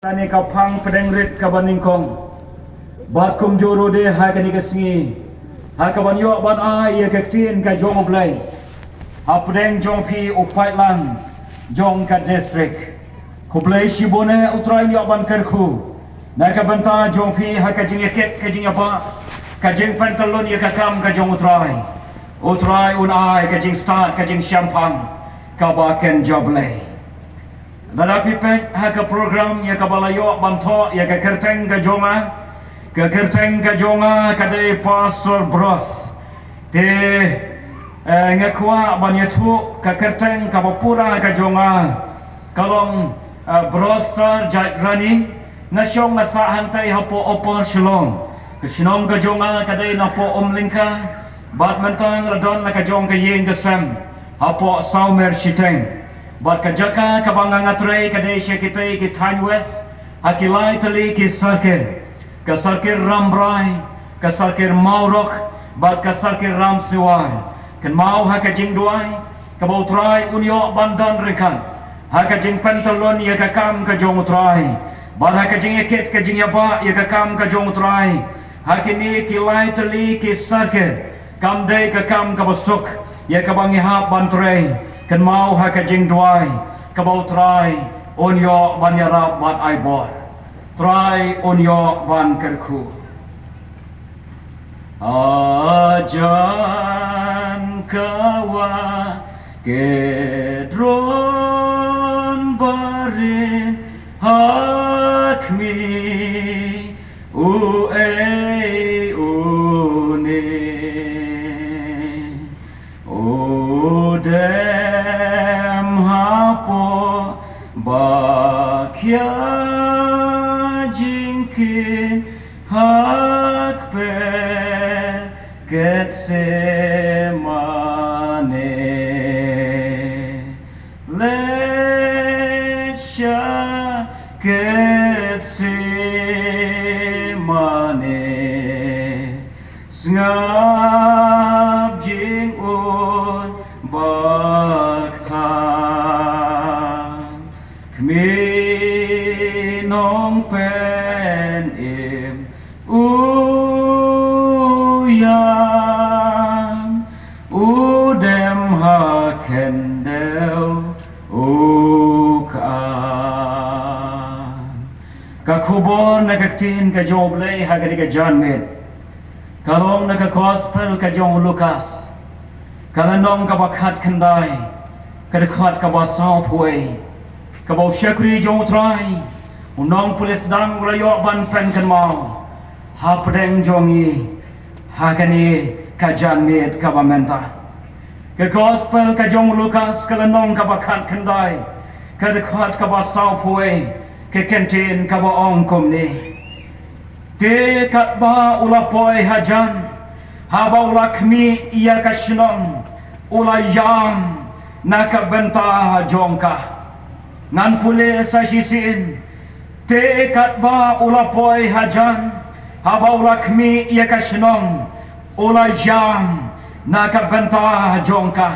Ni kau pang pedeng rit ka baning kong bat kum joro de ha ka ni ka singi ha ka ban yo ban ai ya ka tin ka jong blai ha pedeng jong pi upai lang jong ka district ku blai si bone utrai yo ban ker khu na ka banta jong pi ha ka jing ket ka jing apa ka jing pantalon ya ka kam ka jong utrai un ai ka jing start ka jing champagne ka ba ken joblai Lalapi pek haka program ya kabalayo banto ya kerteng ka jonga kadai pastor bros te ngakwa banyatu ka kerteng ka bapura ka jonga kalong bros tar rani nasyong nasa hantai hapo opor shalom kesinong ka jonga kadai napo omlingka bat mentang ladon na ka jong ka yeng kasam hapo saumer shiteng Bat kajaka kabangang atray kadai siya kitay kitan west hakilay tali kisarkir kasarkir rambray kasarkir maurok bat kasarkir ramsiwar kan mau hakajing duay kabautray unyo bandan rekan hakajing pantalon ya kakam kajong utray bat hakajing ikit kajing yaba ya kakam kajong utray hakini kilay tali kisarkir kamday kakam kabasuk ya kabangihap bantray kan mau hakajing duai kabau try onyo banyara bat aibor try onyo ban kerku ajan kawa kedron bare hakmi ue une ode Bakya jingkin hak pe Getsemane Lesha Getsemane Ngap jing un bakta mi nong pen im uyang udem ha kendel ukan kakubon nakaktin ka joblay hagari ka John Mill kalong naka gospel ka jong Lucas kalanong ka bakat kanday kadakhat ka basaw puay kabau syakri jong utrai unong pulis dang rayo ban pen kan mau ha pedeng jongi ha kani kajan mit kabamenta ke gospel ka jong Lucas kalanong kabakat kandai kadakhat kabasau puai ke kentin kabaong kumni te katba ulapoi hajan haba ulakmi iya kasinong ulayam nakabenta jongka ngan pule sa sisin te katba ulapoy hajan haba ulakmi iya kasinong ulayam nakabenta jongka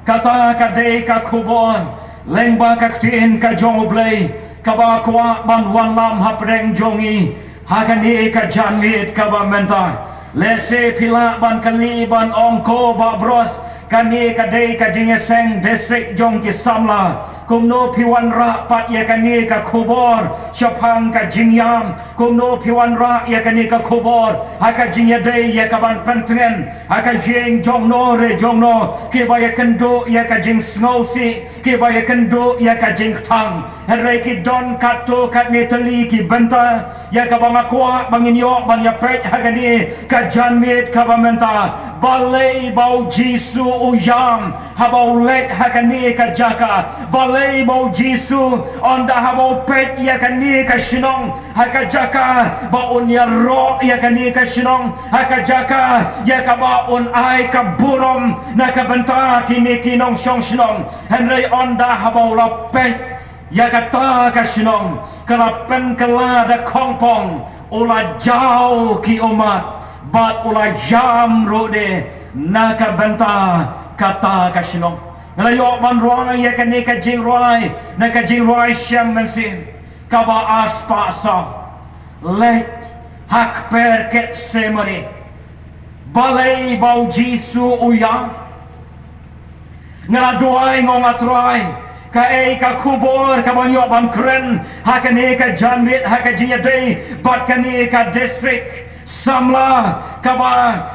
kata kadei kakubon lengba kaktiin ka jongublay kabakwa banwan lam hapreng jongi hakani ka janmit kabamenta lese pila ban kali ban ongko ba bros kani kadai kajingeseng district jong kisamla kumno piwan ra pat ya kani ka kubor syapang ka jingyam kumno piwan ra ya kani ka kubor haka jingya dai ya kaban pentengen haka jing jong no re jong no ki ba ya kendo ya ka jing snowsi ki ba ya kendo ya ka jing tang hare ki don kato kat ni teli ki benta ya ka bang akwa bangin yo ban ya pet haka ni ka janmit ka bamenta balai bau jisu uyam habau let hakani ka jaka balai bau jisu onda habau pet yakani ka shinong haka jaka baun ya ro yakani ka shinong haka jaka yakaba un ai ka burom nakabenta kini kinong shong shinong henry onda habau la pet yakata ka shinong kalapen kelada kongpong ula jauh ki umat bat ula jam rode naka benta kata kasinong Ngalayo man roa ya ka ni ka jing roai na ka jing roai syam man si kaba aspasa let hak perket semani balai bau Jisu uyang ngeladuai ngongatrai ka ka kubur ka banyo ban kren hakane ka janmit hakajinya day bat kane ka district samla ka ba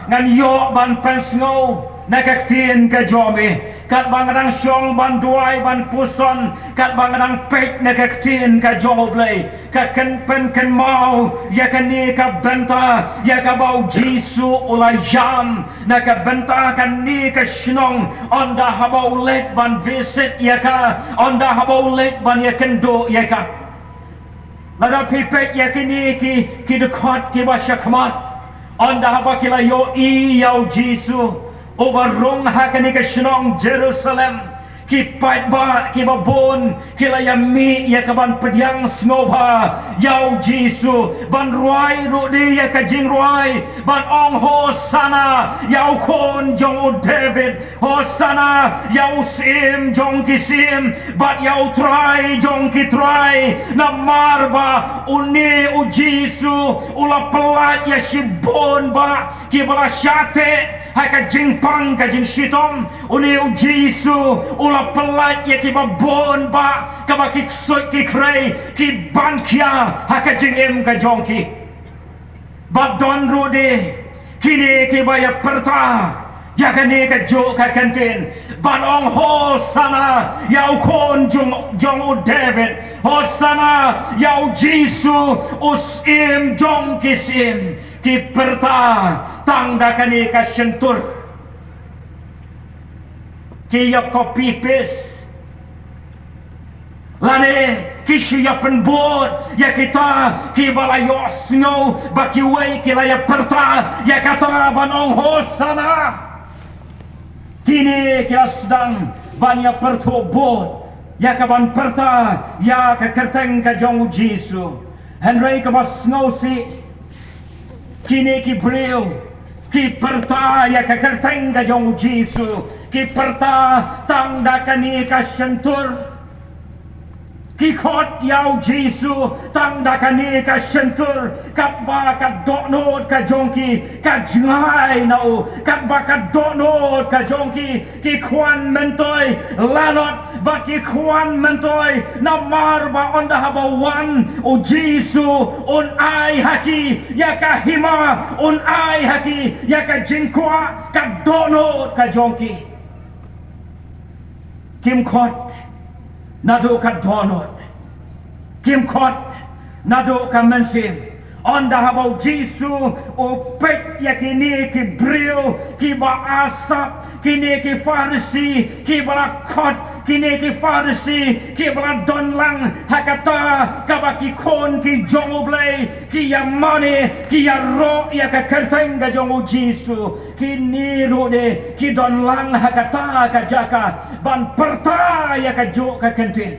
ngan yo ban pensngo nakaktin ka jomi kat bangadang syong ban duai ban puson kat bangadang pek nakaktin ka joblay ka ken pen ken mau ya kane ka benta ya ka bau Jisu ulay jam naka benta kan ni ka shnong onda habau let ban visit ya ka onda habau let ban ya kendo ya ka lada pipek ya kini ki dekot ki basyakmat onda haba kila yo i yau Jisu Ubarong hakani ka shnong Jerusalem ki pait ba ki babon ki la yami ya ka ban pediang snoba yau Jisu ban ruai ru di ya ka jing ruai ban ong hosana yau kon jong u David hosana yau sim jong ki sim bat yau try jong ki try na marba uni u Jisu ula pelat ya shibon ba ki bala syate hai ka jing pang ka jing shitom uni u Jisu ula pelat ya ki babon ba ka ba ki ksoi ki krei ki ban kia hai ka jing em ka jongki ba don rode kini ki ba ya perta ya kani ka jo ka kantin ban ong hosana yau kon jong u David hosana yau Jisu us im jong kisim ki perta tangda kani ka sentur ki ya copy paste lane ki siya penbot ya kita ki balayo snow baki way ki laya perta ya kata banong hosana kini kita sedang banyak pertobot ya kaban perta ya ka kerteng ka jong Jisu Henry ka snow si kini ki bril ki perta ya ka kerteng ka jong Jisu ki perta tangda kani ka sentur ki khot yau Jisu tangda kani ka sentur kat ba ka donot ka jongki ka jngai nau kat ba ka donot ka jongki ki kwan mentoi lanot ba ki kwan mentoi na mar ba onda haba wan o Jisu on ai haki ya ka hima on ai haki ya ka jingkwa ka donot ka jongki kim khot nado ka donot kim khot nado ka mensim onda habau Jisu o pek ya kini ki bril ki ba asap kini ki farisi ki ba khot kini ki farisi ki ba donlang hakata kabaki kon ki jongoblay ki yamane ki yarro ya ka kerteng ga jongo Jisu ki nirode ki donlang hakata ka jaka ban perta ya ka jo ka kentin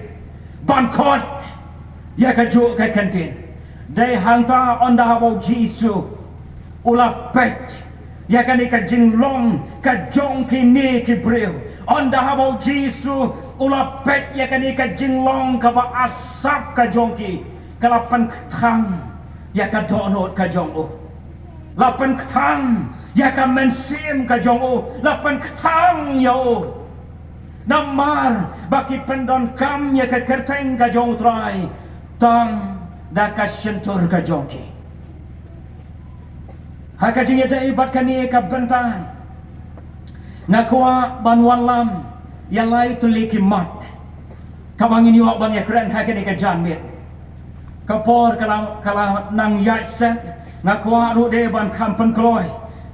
ban khot ya ka jo ka kentin dai hanta onda habau Jisu ula pet ya kani ka jinglong ka jong kini ki bril onda habau Jisu ula pet ya kani ka jinglong ka ba asap ka jongki kalapan ketang ya ka donot ka jongo lapan ketang ya ka mensim ka jongo lapan ketang ya o namar baki pendon kam ya ka kerteng ka jong trai tang da ka sentur ka jongki haka jinga dai bat kani ka bentan nakwa banwan lam ya lai tuliki mat kabangin yo ban ya kren haka ni ka janmit kapor kala nang yaset nakwa rude ban kampen kloy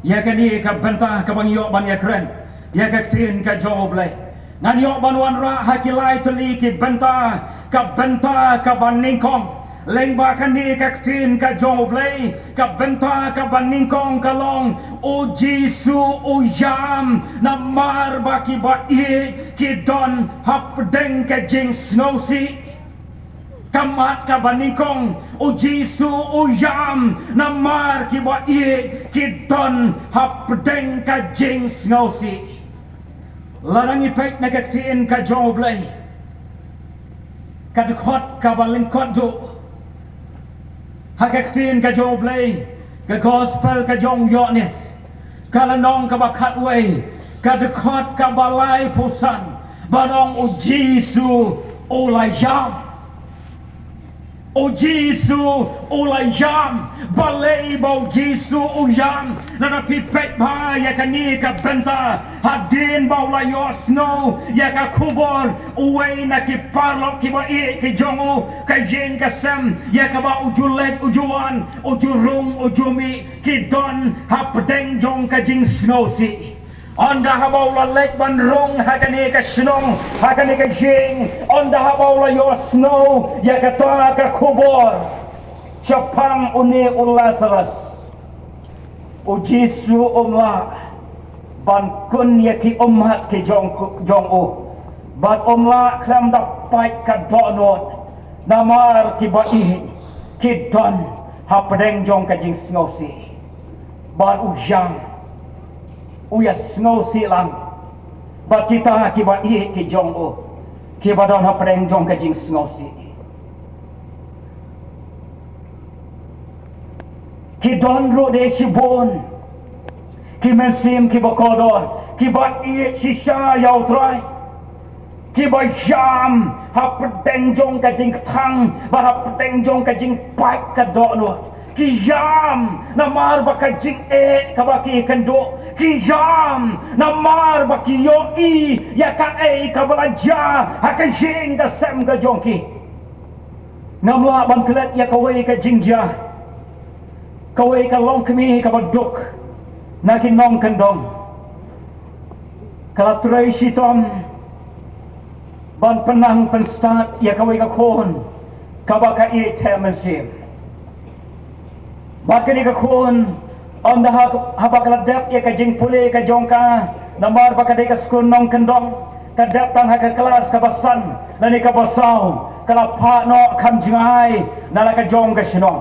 ya kani ka benta kabang yo ban ya kren ya ka tin ka joblay ngan yo ban wan ra hakilai tuliki benta ka ban ningkong leng ba kani ka tin ka joblay ka benta ka baningkong kalong o Jisu o yam na mar ba ki ba i ki don hap deng ka jing snowsi kamat ka baningkong o Jisu o yam na mar ki ba i ki don hap deng ka jing snowsi larang ipek na ka tin ka joblay kadukot ka balingkot do hakaktin ka joblay ka gospel ka jong yonis kalanong ka bakatway ka dekot ka balay pusan banong o Jisu ulayam o Jisu ulayam balay bau Jisu uyam nanapipet ba ya kani ka benta hadin bau layos no ya ka kubor uway na kiparlok kiba ki jongo ka yen kasem ya ka ba ujulet ujuan ujurung ujumi kidon hapdeng jong ka jing snowsi Onda habaw la lek ban rong hakani ka shnong hakani ka jing onda habaw la yo snow ya ka ta ka kubor chapang uni Lazarus o Jisu umla ban kun ya ki umhat ki jong o ban umla klam da pai ka donot namar ki ba i ki don hapdeng jong ka jing snosi ban ujang uya snow silang bat kita kiba i ki jong o kiba don ha preng jong ka jing snow si ki don ro de shibon ki men sim ki ba kodor ki ba i shisha yau trai ki ba jam ha preng jong ka jing thang ba ha preng jong ka jing pai ka do no Kijam namar baka jing kabaki kendo kijam namar baki yo ya ka kabalaja hakajing da sem ga jongki namla ban klet ya kawai ka jingja kawai ka long kemi ka baduk nakin nong kendong kala trai sitom ban penang penstat ya kawai ka kon kabaka temensim Bakani ka kun on the habakaladap ya ka jing puli ka jongka namar bakade ka skun nong kendong ka datang ha ka kelas ka basan nani ka basaw kala pa no kam jingai nala ka jong ka sinong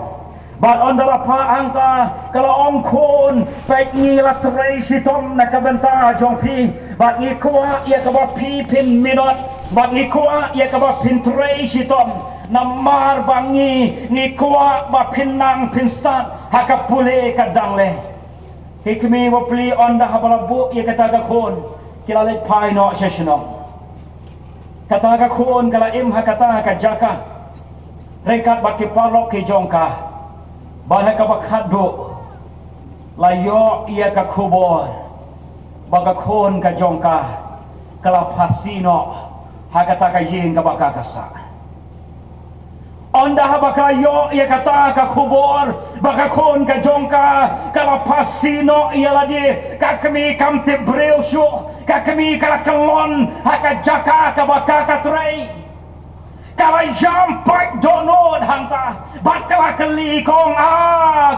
but on the pa angka kala ong kun pek ni la trai sitom na ka benta jongpi but ni kwa ya ka ba pi pin minot but ni kwa ya ka ba pin trai sitom namar bangi ni kuwa ba pinang pinstan hakapule kadangle hikmi wa pli onda habalabu ya kataga kon kilalet pai no sessionong kataga kon kala im hakata ka jaka rekat baki parlok ki jongka bana ka bakhado layo ia ka kubor baga kon ka jongka kala pasino hakata ka yin ka bakakasa Onda habaka yo ia kata ka kubor baka kon ka jongka kala pasino ia ladi ka kami kam te breushu ka kami kala kelon haka jaka ka baka ka trei kala jam pai donod hanta bakala kali kong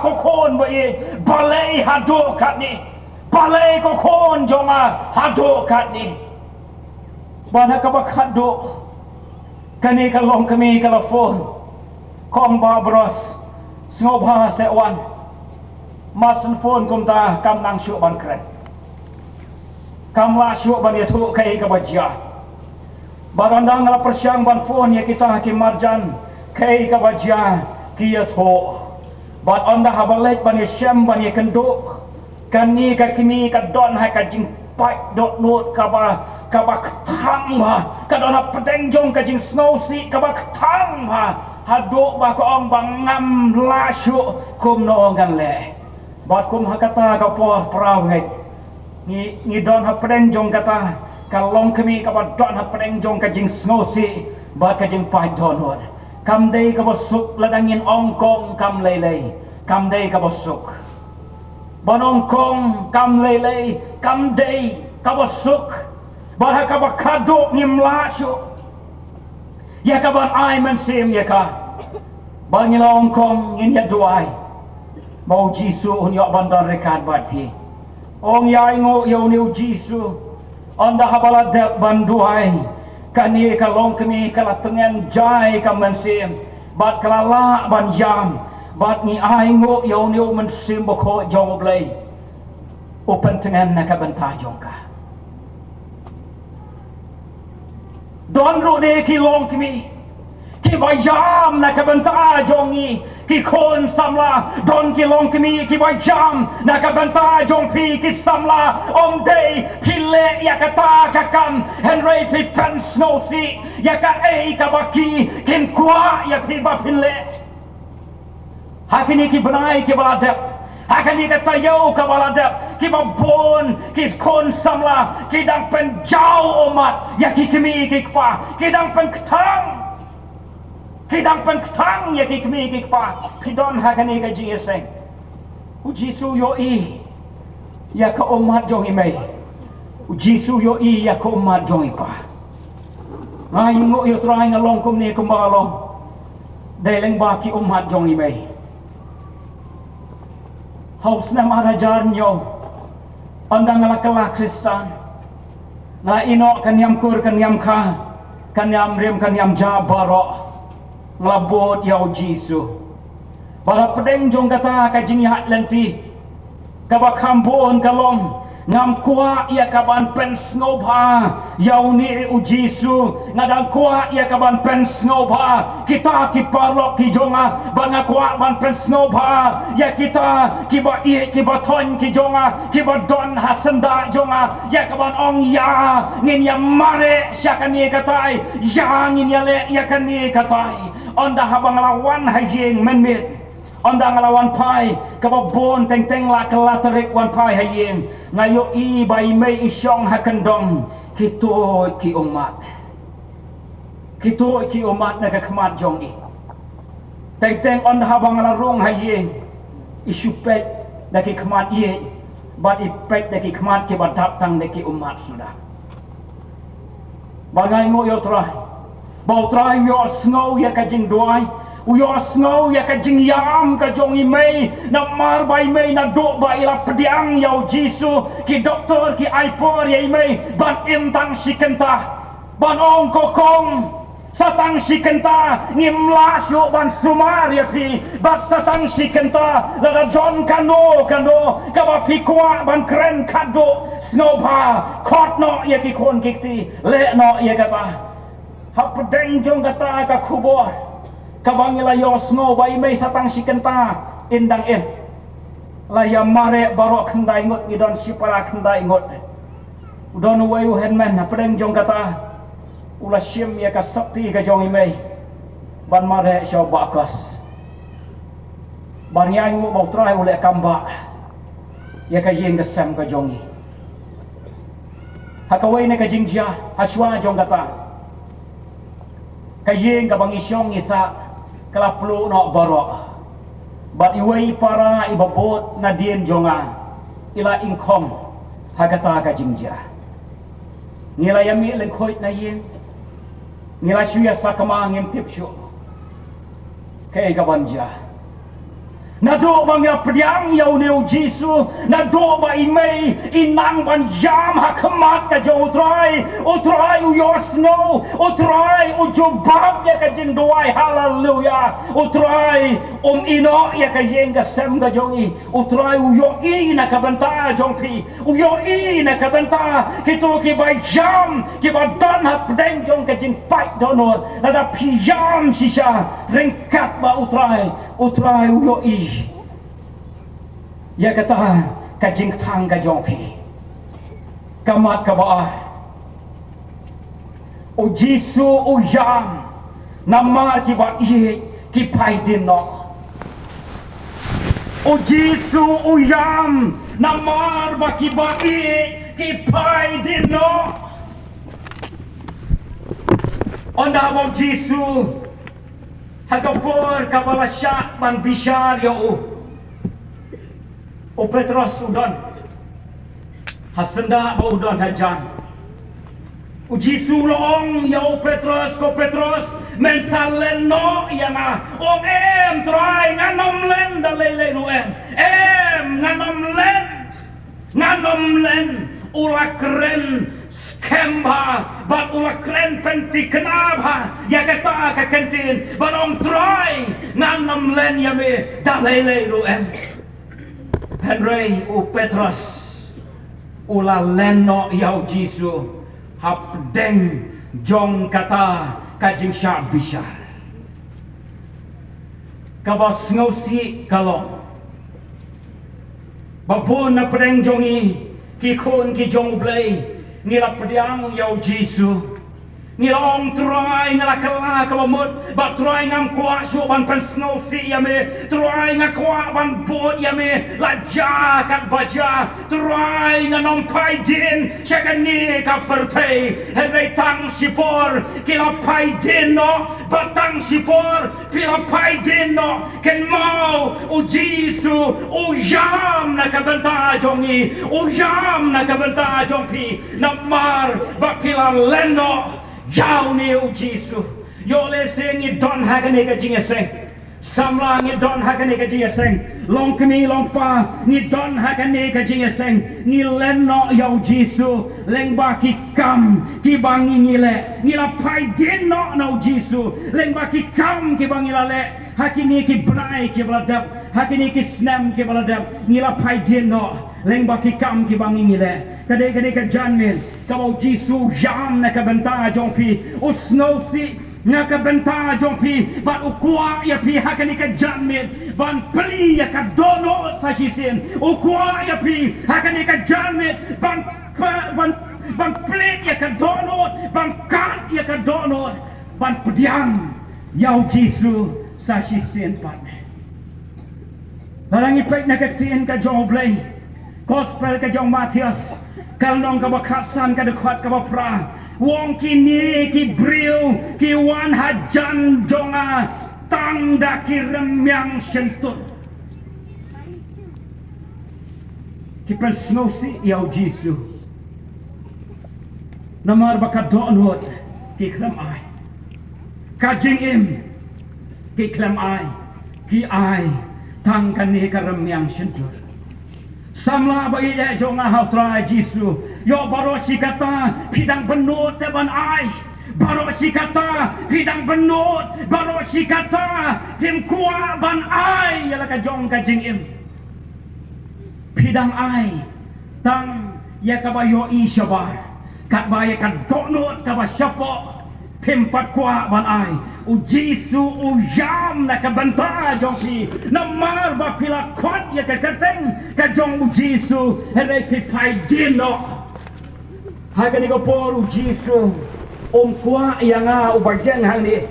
ko kon boy balai hado kat ni balai ko kon jonga hado kat ni bana ka bakado kani kalong kami kala phone Kong babros snob ha se wan masen phone kum ta kam nang shu ban kret kam la shu ban ya thu kai ka bajia barandang la persyang ban phone ya kita hakim marjan kai ka bajia ki ya tho bat onda habalek ban ya syam ban ya kenduk kan ni ka kimi ka don ha ka jing pai dot not ka ba thang ba ka don ha pedeng jong ka jing snow si ka ba thang ba haduk ba ko ong bangam lasyu kum no gan le bat kum hakata ka por praw ngai ni don ha preng jong kata kalong kami ka ba don ha preng jong ka jing snosi bat ka jing pai don hot kam dei ka bosuk ladangin ong kong kam lei kam dei ka bosuk banong kong kam lei kam dei ka bosuk bat ha ka ba kaduk ngim lasyu ya ka ban ai man sim ya ka ban ni long kong ngin ya duai mau Jisu un yo bandan rekat bat pi ong yai ngo yo ni Jisu onda habala de ban duai kani ka long kami kala tengen jai ka man sim bat kala la ban yam bat ni ai ngo yo ni man sim bo ko jong blai open tengen na ka banta jongka don ro de ki long kami ki bayam na kabanta jongi ki kon samla don ki long kimi ki bayam na kabanta jong pi ki samla om day pile yakata kakam henry pi pen snow si yaka ei kabaki kim kwa ya pi ba pile hakini ki banai ki baladep hakini ka tayo ka baladep ki babon ki kon samla ki dang pen jau omat ya ki kimi ki pa ki dang pen ktang Kidang pentang ya kikmi kikpa kidon hakani ka jiseng ujisu yo I ya ka umat jong imay ujisu yo I ya ka umat jong ipa ngai ngo yo try ngalong kum ni kumbalong daileng baki umat jong imay haus na marajar nyo andang ngalakala Kristan na ino kanyam kur kanyam ka kanyam rim kanyam jabaro ngelabot yau Jisu para pedeng jong kata kajing hat lenti kabak hambon kalong ngam kuat ia kaban pen snobha yau ni u Jisu ngadang kuat ia kaban pen snobha kita ki parlok ki jonga banga kuat ban pen snobha ya kita ki ba i ki ba ton ki jonga ki ba don hasenda jonga ya kaban ong ya ngin ya mare syakani katai ya ngin ya le ya kani katai onda habang lawan hajing menmit onda ngelawan pai kababon teng-teng la kelaterik wan pai hajing ngayo I bai mei isyong hakendong kito ki umat na kakmat jong I teng-teng onda habang larong hajing isupet daki kmat ye bat ipek daki kmat ki badap tang daki umat sudah bangai ngo yo trai bau trai yo snow ya kajing doai yo snow ya kajing yam ka jong imei na mar bai mei na do bai la pediang yau Jisu ki doktor ki aipor ya imei ban im tang sikenta ban ong kokong satang sikenta ngimla syo ban sumar ya pi bat satang sikenta la John kano kaba pi kwa ban kren kado snow pa kot no ya ki kon kikti le no ya kata hapedeng jong kata ka kubor kabangila yo snow bai mei satang sikenta indang in laya mare barok khendai ngot ngidon sipara khendai ngot udon wayu henmen hapedeng jong kata ula sim ya ka sakti ka jong imei ban mare syo bakas ban yang ngo bau trai ule kamba ya ka yeng kesem ka jongi hakawai ne ka jingja haswa jong kata kayeng kabang isyong isa kalaplo no barok bat iway para ibabot na dien jonga ila ingkong hagata ka jingja nila yami lengkoit na yin nila syuya sakama ngim tipsyo kay kabanja nado bang ya pediang yau neu Jisu nado ba imei inang ban jam hakamat ka jo utrai u your snow utrai u jobab ya ka jing doai haleluya utrai ino ya ka yeng ka sem ka jongi utrai u yo I na ka banta jong pi u yo I na ka banta kito ki bai jam ki ba dan ha pedeng jong ka jing pai donor nada pijam sisa ringkat ba utrai u yo I ya kata kajing tang ka jongpi kamat ka ba o Jisu o yam namar ki ba I ki pai din no o Jisu o yam namar ba ki ba I ki pai din no onda mo Jisu hagapor kabalasya man bisyar yo o Petros udon hasenda ba udon hajan o Jisu loong ya o Petros ko Petros men salen no yana o try nganom len dalele no nganom len ula keren skemba bat ula keren penti kenapa ya kata ka kentin banong try nganom len yame dalele no Henry u Petros ula leno yau Jisu hapdeng jong kata kajing syabisha kabas ngosi kalong bapun na pedeng jongi ki khon ki jong blai ngila pediang yau Jisu ngilong try ngala kala ka bamut ba try ngam kwa so ban pan snow si yame try ngakwa ban bot yame la ja kat baja try nganom pai din chakani ka pertai hebe tang sipor kila pai din no batang sipor kila pai din no ken mau o Jisu o jam na ka banta jongi o jam na ka banta jongpi namar ba pila leno Jauh ni o Jisu, yo le sing ni don hagane ka jinga sing, samla ni don hagane ka jinga sing, long kami long pa ni don hagane ka jinga sing, ni leno yo Jisu, leng ba ki kam ki bangi ni le, ni la pai din no Jisu, leng ba ki kam ki bangi la le, hakini ki brai ki baladap, hakini ki snam ki baladap, ni la pai din no. Leng baki kam ki bangi ngile kadai ka janmin kau Jisu jam na ka benta jongpi usno si na ka benta jongpi ban ukwa ya pi hakani ka janmin ban pli ya ka dono sa sisin ukwa ya pi hakani ka janmin ban pli ya ka dono ban kat ya ka dono ban pediang yau Jisu sa sisin pat larangi pek na ka tien ka jonglei Gospel ka jong Matius kalong ka bakasan ka dekat ka bapra wong kini ki briu ki wan hajan jonga tangda ki remyang sentut ki persnosi yau Jisu namar baka donot ki klam ai ka jing im ki klam ai ki ai tang kan ni ka remyang sentut Samla ba iya jonga hautra Jisu yo baro sikata pidang benut teban ai baro sikata pidang benut baro sikata tim kuah ban ai yala ka jong ka jing im pidang ai tang ya ka ba yo I shabar kat ba ya ka donut ka ba syapo pimpat kuah ban ai u Jisu u jam na ka banta jongki namar ba pila kot ya ka kerteng ka jong u Jisu here pi pai dino hagani ko por u Jisu kuah yang u bagyang hang ni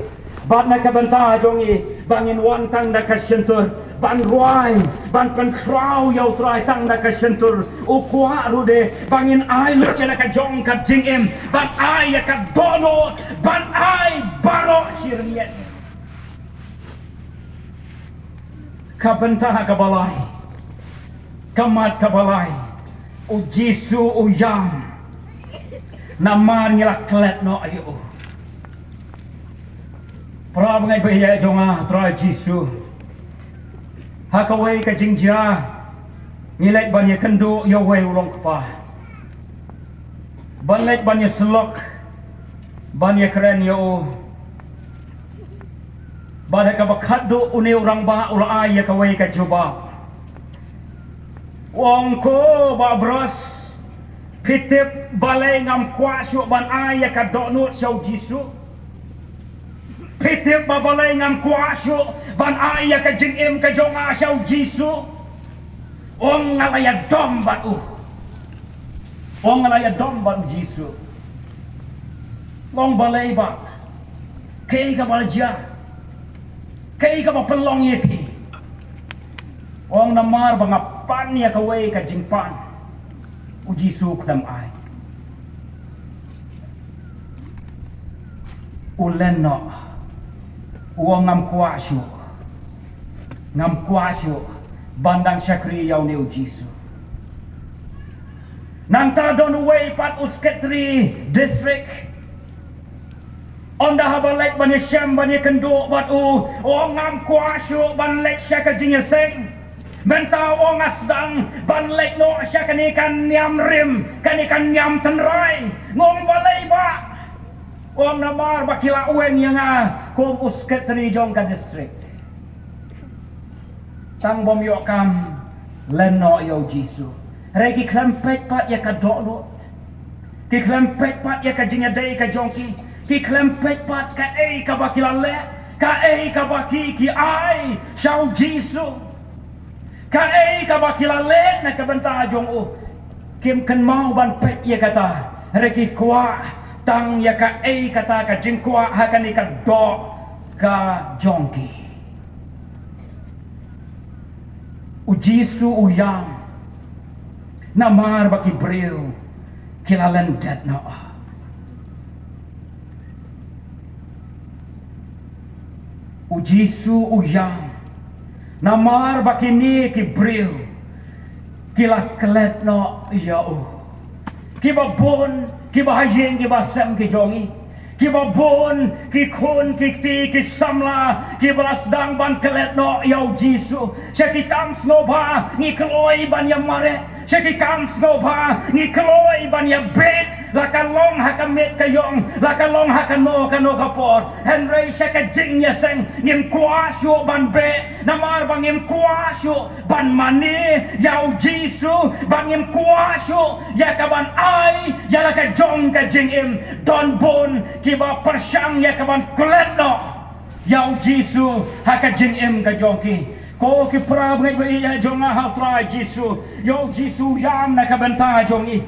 bat na ka banta jongi bangin wantang da ka sentur ban ruai ban pen krau yau trai tang da ka sentur u kuah rude bangin ai lu ya ka jong ka jing em ban ai ya ka dono ban ai baro sirmiet ka benta ka balai kamat ka balai u Jisu u yam namar ngilak klet no ayo pra bangai bahaya jonga trai Jisu hakawai ka jingja ngilek banya kendo yo wei ulong kapa banlek banya selok banya keren yo bada ka bakado une orang ba ula ay ka wei ka juba wong ko ba bros pitip balai ngam kwasyo ban ay ka donut sau Jisu pitip babalai ngam kuasyo ban aya ka jingim ka jonga sau Jisu ong ngalaya dom batu ong ngalaya dom batu Jisu ngong balai ba kei ka balja kei ka pelong yepi ong namar bangapan ya ka wei ka jingpan u Jisu kdam ai uleno uang ngam kuasyo bandang syakri yau neu Jisu nanta don way pat usketri district onda habalek bani syam bani kendo bat uang ngam kuasyo ban lek syaka jingeseng menta uang asdang ban lek no syaka ni kan nyam rim kan ikan nyam tenrai ngom balai ba Om namar bakila ueng yang kom usket tri jong ka district. Tang bom yo kam leno yo Jisu. Reki klempet pat ya ka dolo. Ki klempet pat ya ka jinga dei ka jongki. Ki klempet pat ka ka bakila le. ka ei ka baki ki ai shau Jisu ka ei ka baki la le na ka banta jong u kim kan mau ban pet ye kata reki kwa tang ya ka ei kata ka jing kwa ha kan ka do ka jongki u Jisu u yang namar baki breu kilalan dat no u Jisu u yang namar baki ni ki breu kila kelet no ya u kiba bon kiba hajeng kiba sem ki jongi kiba bon ki khon ki ti ki samla kiba sedang ban kelet no ya u Jisu syaki kam snoba ni kloi ban ya mare syaki kam snoba ni kloi ban ya bet lakan long hakamet kayong lakan long hakano kano kapor henry syaka jing ya seng ngim kuasyo ban be namar bangim kuasyo ban mani yau Jisu bangim kuasyo ya kaban ai ya laka jong ka jing im don bon kiba persyang ya kaban kulet no yau Jisu haka jing im ka jongki ko ki prab ngai bai ya jonga ha tra Jisu yo Jisu yam na ka banta jongi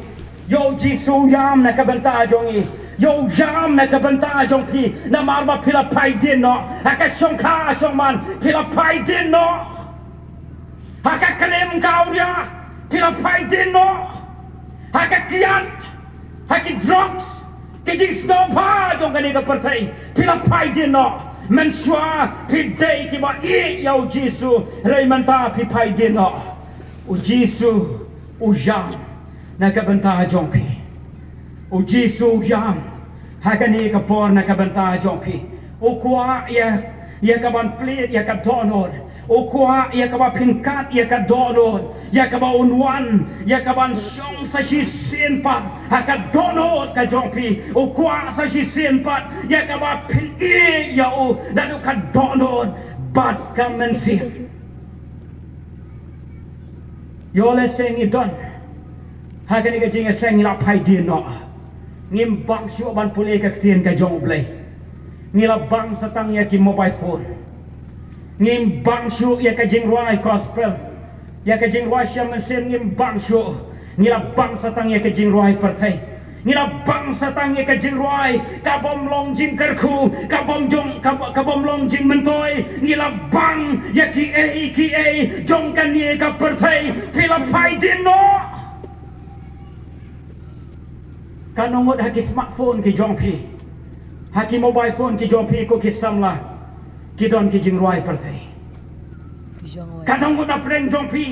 yo Jisu yam na ka banta jongi yo yam na ka banta jongki na marba pila pai din no haka shongka shongman pila pai din no haka klem kau dia pila pai din no haka kiat haki drugs kiji snowpa jong kani ka pertai pila pai din no mensua pidai ki ba i yau Jisu rei manta pi pai din no u Jisu u yam na ka banta jongki u Jisu yam hakani ka por na ka banta jongki u kwa ya ka ban plit ya ka donor o kwa ya ka ba pinkat ya ka donor ya ka ba unwan ya ka ban shong sa shi sin pat ha ka donor ka jongpi o kwa sa shi sin pat ya ka ba pin i ya o dadu ka donor bat ka mensin yo le sing i don ha ka ni ka jing sing la pai din no ngim bang shu ban pule ka tien ka jong blai ngila bang satang ya ki mobile phone ngim bang shu ya ka jing ruai gospel ya ka jing ruai syam sen ngim bang shu ngila bang satang ya ka jing ruai pertai ngila bang satang ya ka jing ruai ka bom long jing kerku ka bom jong ka bom long jing mentoi ngila bang ya ki e jong kan ye ka pertai pila pai din no kanongot haki smartphone ki jong pi haki mobile phone ki jong pi ko ki samla ki don ki jing ruai pertai kadang ko na preng jong pi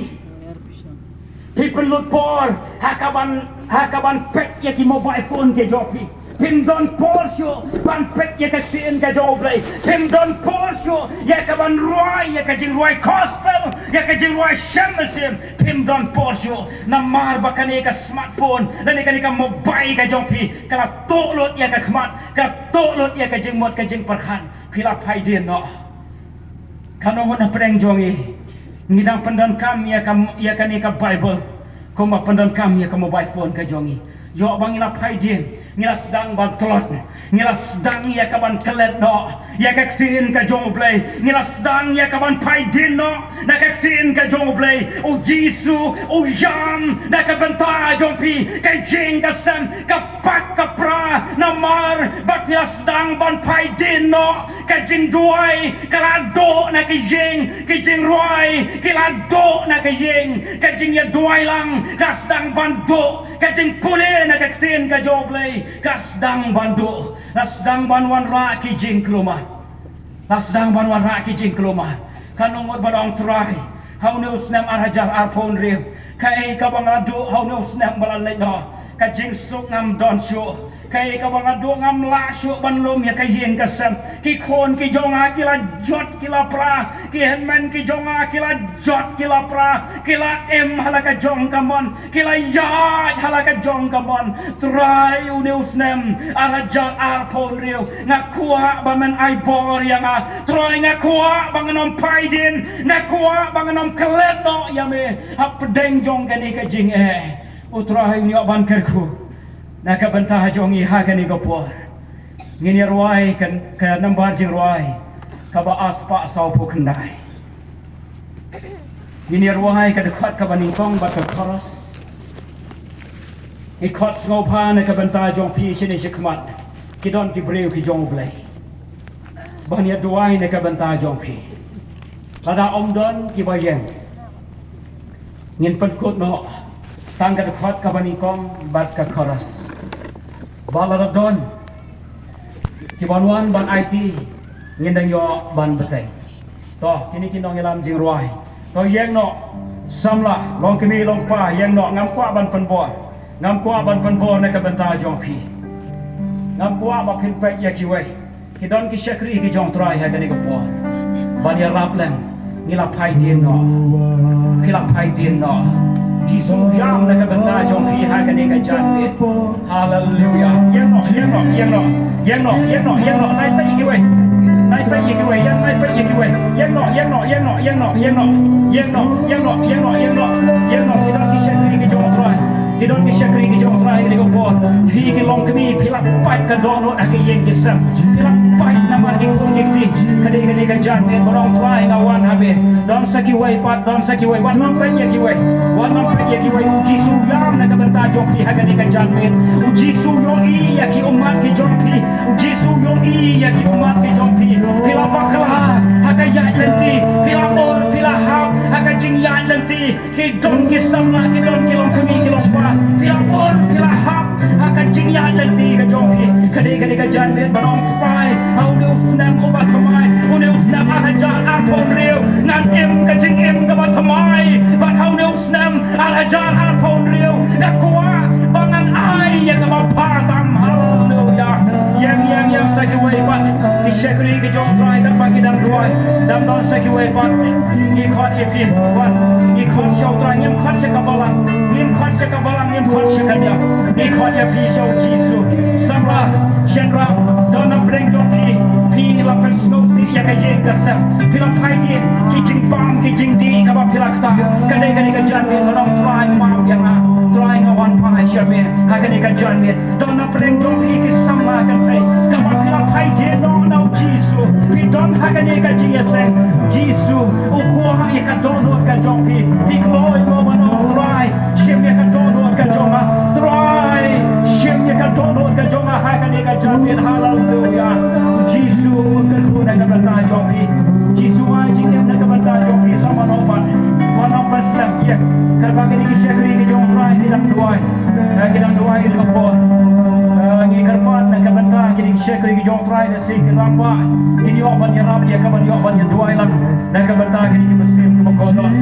people look por hakaban pet ya ki mobile phone ki jong pi pim don porsyo ban pet ya ka tin ka joblay pim don porsyo ya ka ban ruai ya ka jing ruai gospel ya ka jing ruai shamasim pim don porsyo na mar bakani ka smartphone dan ni ka mobile ka jong pi kala tolot ya ka khmat ka tolot ya ka jing mot ka jing parkhan pila pai din no kanong na preng jongi ngidang pandan kam ya kani ka bible ko ma pandan kam ya ka mobile phone ka jongi yo bang ina pai din ngila sedang ban telot ngila sedang ya ka ban kelet no ya ka tin ka jong blai ngila sedang ya ka ban pai din no na ka tin ka jong blai o Jisu o yam na ka banta jong pi ka jing ka san ka pak ka pra na mar bat ya sedang ban pai din no ka jing duai ka la do na ka jing ruai ka la do na ka jing ya duai lang ka sedang ban do ka jing pule na ka tin ka jong blai kasdang bandu kasdang banwan ra ki jing kluma kasdang banwan ra ki jing kluma kanong mo barang try how no snam arhajar arpon rew kai ka bang adu how no snam balalai no ka jing suk ngam don shu kai ka bang adu ngam la shu ban lum ya ka yeng ka sam ki khon ki jonga ki la jot ki la pra ki henman ki jonga ki la jot ki la pra ki la em halaka jong kamon ki la ya halaka jong kamon try uneus nem arhajar arpon rew ngakua bamen ai bor yang try ngakua banganom paidin ngakua banganom kelet no yame ap deng jong kani ka jing utrai ni ban kerku naka bantah jongi ha kani go por ngini ruai kan ka nambar jing ruai kaba aspa sau pu kendai ini ruai ka dekat ka baningkong ba ka koros ikot ngopa na ka banta jong pi sini shikmat kidon ki breu ki jong blai bania duai na ka banta jong pi pada omdon ki bayeng ngin penkut no tang ka dekat ka baningkong ba ka koros baladon ki banwan ban IT ngin dang yo ban beteng to kini kinong ilam jing ruai to yeng no samla long kemi long pa yeng no ngam kwa ban penbor ngam kwa ban penbor na ka banta jong pi ngam kwa ba pin pek ya ki wei ki don ki shakri ki jong trai ha gani ko po ban ya rap lem ngila pai dien no kila pai dien no Jisu jam na ka banta jong pi ha gani ka jan ni hallelujah yeng no nai tai ki wei nai pai ki wei yang nai pai ki wei yeng no kidon ki shakri ki jong trai kidon ki shakri ki jong trai ni ko po pi ki long kemi pilak pai ka don no ak yeng ki sam pilak pai na ma ki ko ki ti kadi ka jan ni borong trai ngawan habe don saki wei pat don saki wei wan mam pai ki wei jisu yam na ka banta jong pi ha kadi ka jan ni jisu yo i ya ki umat ki jong pi jisu yo i ya ki umat ki jong pi pila bakla ha ka ya lenti pila or pila ha ka jing ya lenti ki don ki samla ki don ki long kemi ki long pa pila or pila ha ka jing ya lenti ka jong pi kadi ka jan ni borong trai au ni usnam oba thamai uni usnam a jan a pom riu nan em ka jing em ka ba thamai ban au ni usnam a jan a pom riu na kwa bangan ai ya ka ba pa tam hallelujah yang saki wei pat ki shakri ki jong trai kan ba ki dam duai dam don saki wei pat ki khot e pi wan ki khot shau trai ngim khot se ka balang ngim khot se ka dia ki khot e pi shau jisu samra shenra don am breng jong pi la pen snow si ya ka jeng ka sam pilang pai di ki jing bang ki jing di ka ba pilak ta ka dei ka jan me long trai ma yang a trai nga wan pa shame ha ka jan me don am breng jong pi ki samla ka tai ka ba pilang pai di no no jisu pi don ha ka jing ya seng jisu o ko ha ka don no ka jong pi kloi mo ba no trai shem ya ka don no ka jong a trai shem ya ka don no ka jong a ha ka jan me hallelujah jisu mungkin ku nak banta jong pi jisu ai jing nak banta jong pi sama no ban wan no paslam ya kar ba ki shakri ki jong trai ki dam duai ko po ngi karpan nak banta ki shakri ki jong trai da si ki ramba ki yo ban ya rab ya ka ban yo ban ya duai lan nak banta ki mesim ko ko don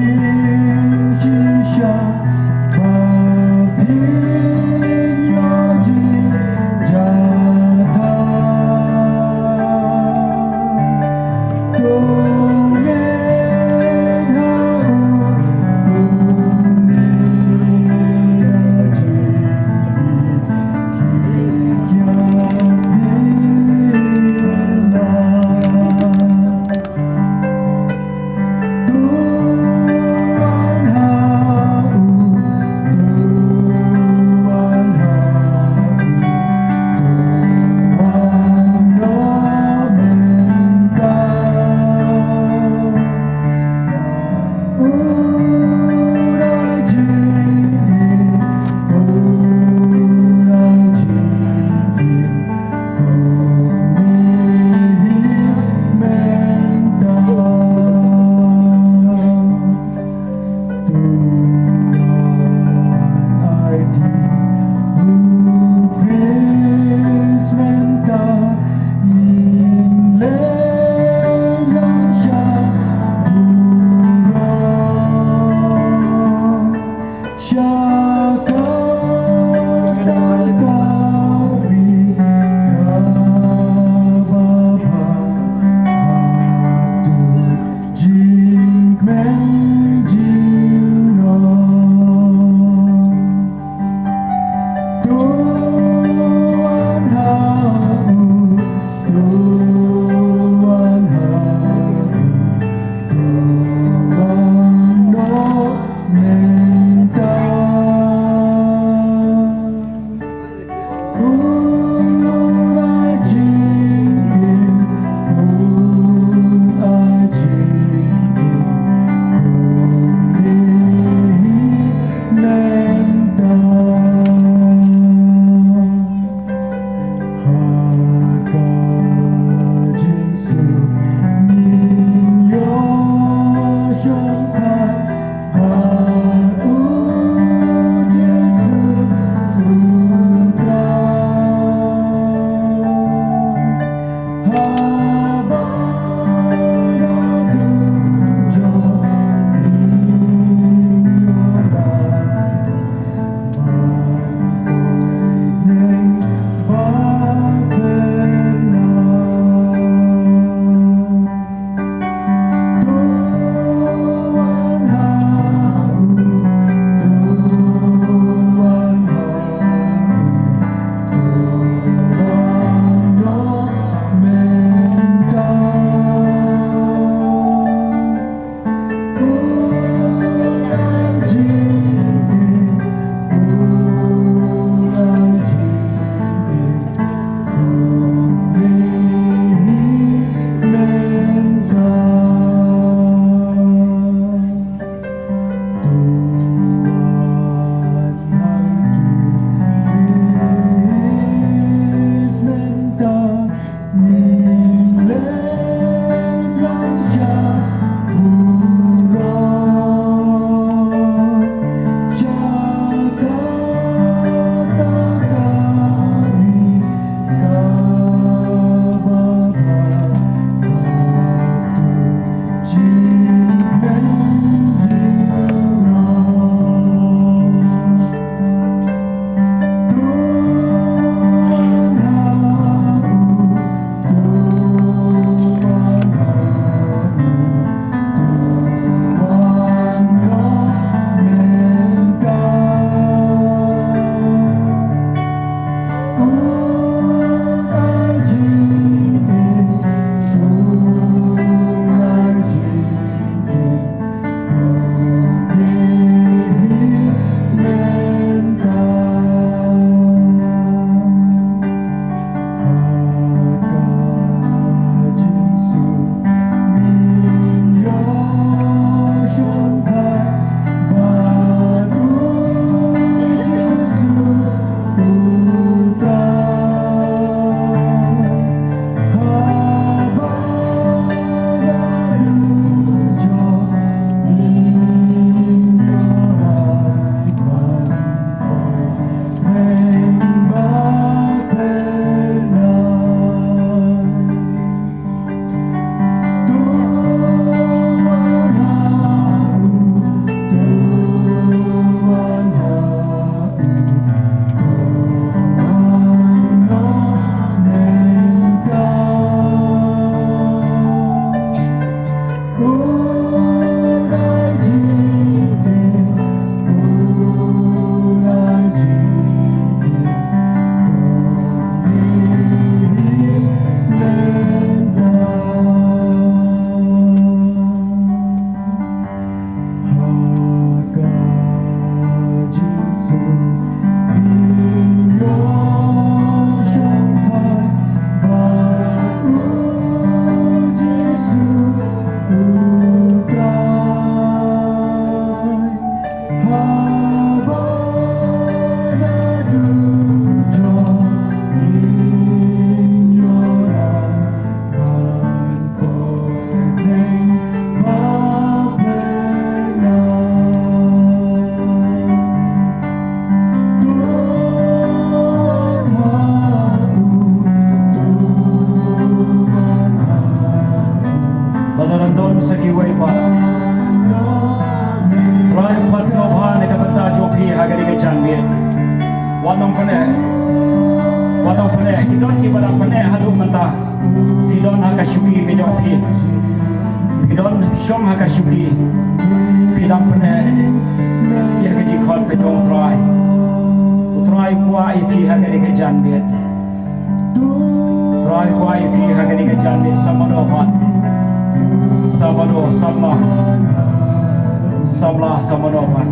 Wanong pene kidon ki badang pene hadu mentah kidon hakashuki ke jopi kidon shom hakashuki kidang pene ya ke jikon ke jong try kwa ipi hagari ke janbet try kwa ipi hagari ke janbet samano pat samano samla samano pat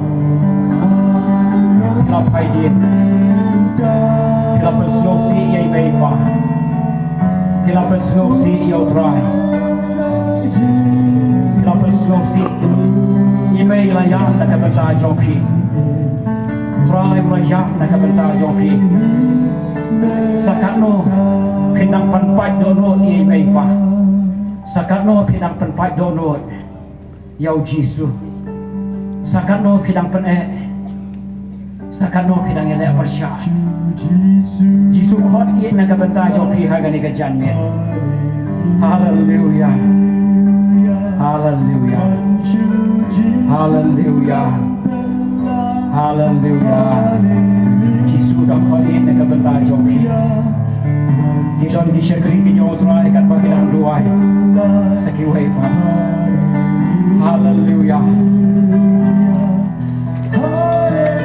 Hilap haijin Hilap perslosi yai beipa Hilap perslosi yau try Hilap perslosi Ibei layang nak benta joki Try layang nak benta joki Sakatno Pinang panpat donut yai beipa Sakatno pinang panpat donut Yau Jisu sakano pidang pene sakano pidang ele persya Jisu khot ye na kabanta jo phi ha gani ka janme hallelujah hallelujah hallelujah hallelujah Jisu dah khot ye na kabanta jo phi Kidon di syakri ki jo trai kat bagi dang duai sakiwai pa hallelujah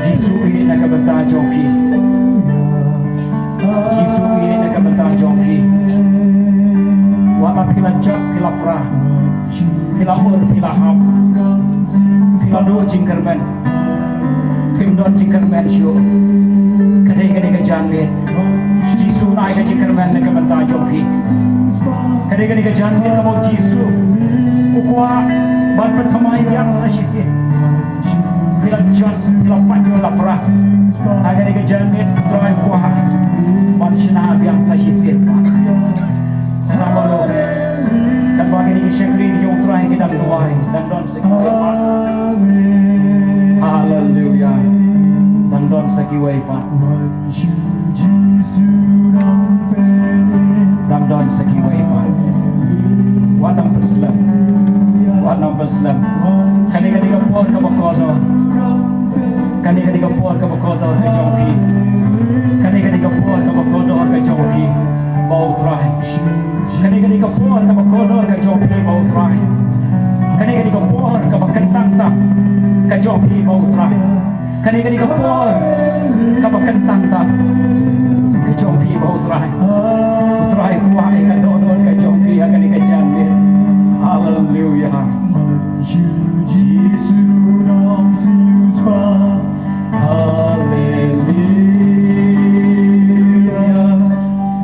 Jisu ini nak bentang joki Jisu ini nak bentang joki Wala pila jak pila pra Pila ur pila hap Pila do jingkermen Pimdon jingkermen syo Kadai-kadai kejanmin Jisu naik ke jingkermen nak bentang joki Kadai-kadai kejanmin kamu Jisu Ukwa ban pertamai yang sasisi Bila jas, bila pat, bila peras Agar dia kejanit, terai kuah Ban syinah yang sasisi Sama lo Dan bagi dia syakri, dia terai ke dalam tuai Dan don sekiwai pat Hallelujah Dan don sekiwai pat Dan don sekiwai pat Wadam Islam Wadam Islam Kani-kani kapur kabakoto Kani-kani kapur kabakoto ke jongki Kani-kani kapur kabakoto ke jongki Bau terai Kani-kani kapur kabakoto ke jongki bau terai Kani-kani kapur kabakentang tak ke jongki bau terai Kani-kani kapur kabakentang tak ke jongki bau terai Terai kuah ikan donor ke jongki akan dikejandir Hallelujah Jisu nam siuspa Hallelujah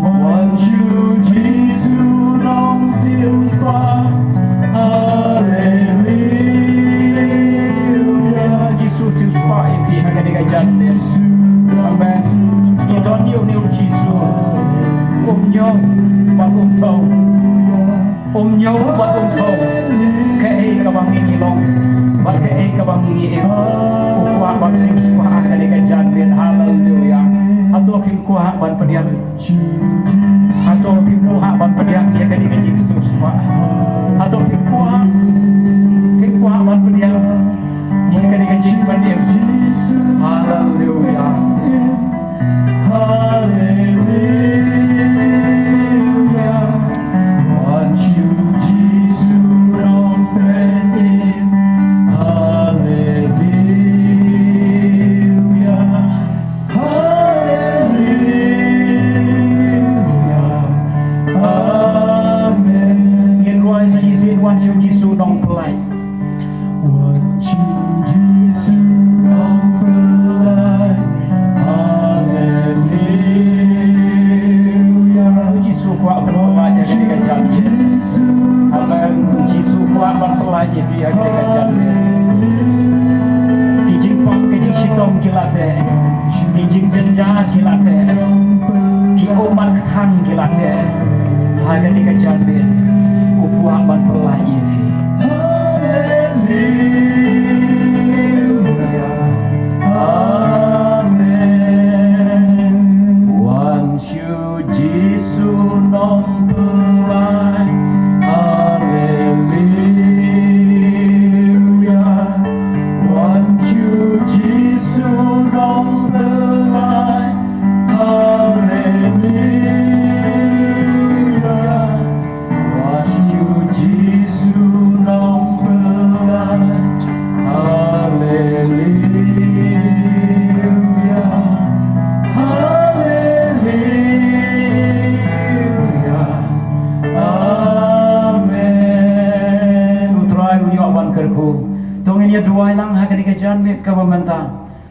Wanju Jisu nam siuspa Hallelujah Jisu siuspa yang bisa dikejan Amen Idon niu Jisu nyong buat tau nyong buat tau Kei kabang ini long Bat kei kabang ini Ukwa bang siuspa Kali kajan bin hallelujah Atau pim kuah ban pediam Atau pim kuah ban pediam Ia kali kajing siuspa Atau pim kuah ban pediam Ia kali kajing pediam Hallelujah Hallelujah Want you Jesus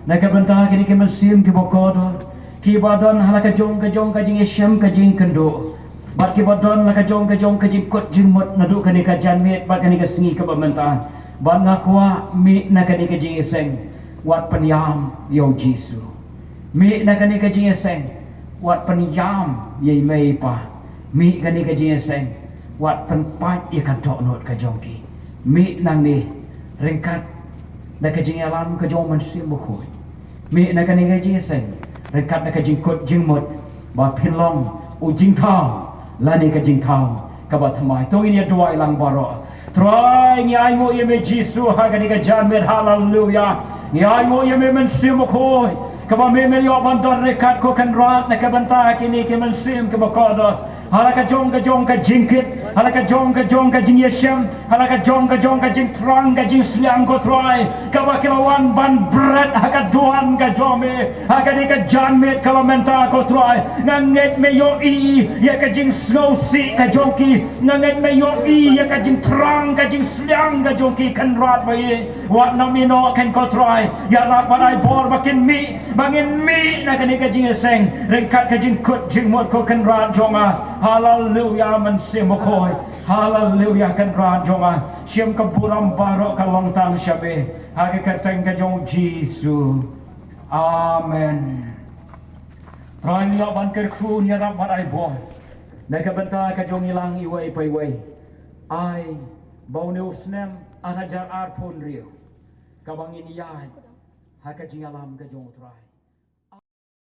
Nakabanta kini kemesim kibokod kibadon halakajong kajong kajing isyam kajing kendo bat kibadon nakajong kajing kot jimot nadu kani kajan met bat kani kasengi kabamanta bat ngakwa mi nakani kajing iseng wat penyam yo Jisu mi nakani kajing iseng wat penyam ye mei pa mi kani kajing iseng wat penpat ikan tok not kajongki mi nang ni ringkat na kajing alam ka jong man sim bukoy mi na kani jing seng ringkat na kajing kot jing mot ba phin long u jing thao lani ka jing thao ka ba thamai tong ini dua ilang baro try ngai mo yeme jisu ha kani ka jan met hallelujah ngai mo yeme man sim bukoy ka ba me yo ban dor ringkat ko kan rat na ka banta kini ke man sim ka ba ko Halaka jong ka jingkit, halaka jong ka jing yeshem, halaka jong ka jing trang ka jing sliang ko troy, kawakilawan ban bread haka duan ka jome, haka di ka janmet kalamenta ko troy, nanget me yo I ya ka jing snow si ka jongki, nanget me yo I ya ka jing trang ka jing sliang ka jongki kan rat bayi, wat namino kan ko troy, ya rat panai bor bakin mi, bangin mi na ka di ka jing yeseng, rengkat ka jing kut jing mot ko kan rat jonga. Hallelujah man simokoi hallelujah kan rajonga siam kaburam barok kalong tang syabe hage kateng ka jong Jesu amen ran ya ban ker khu nya rap barai boy na ka benta ka jong ilang iwai pai wai ai bau ne usnem anajar ar pon rio ka bangin yai ha ka jingalam ka jong trai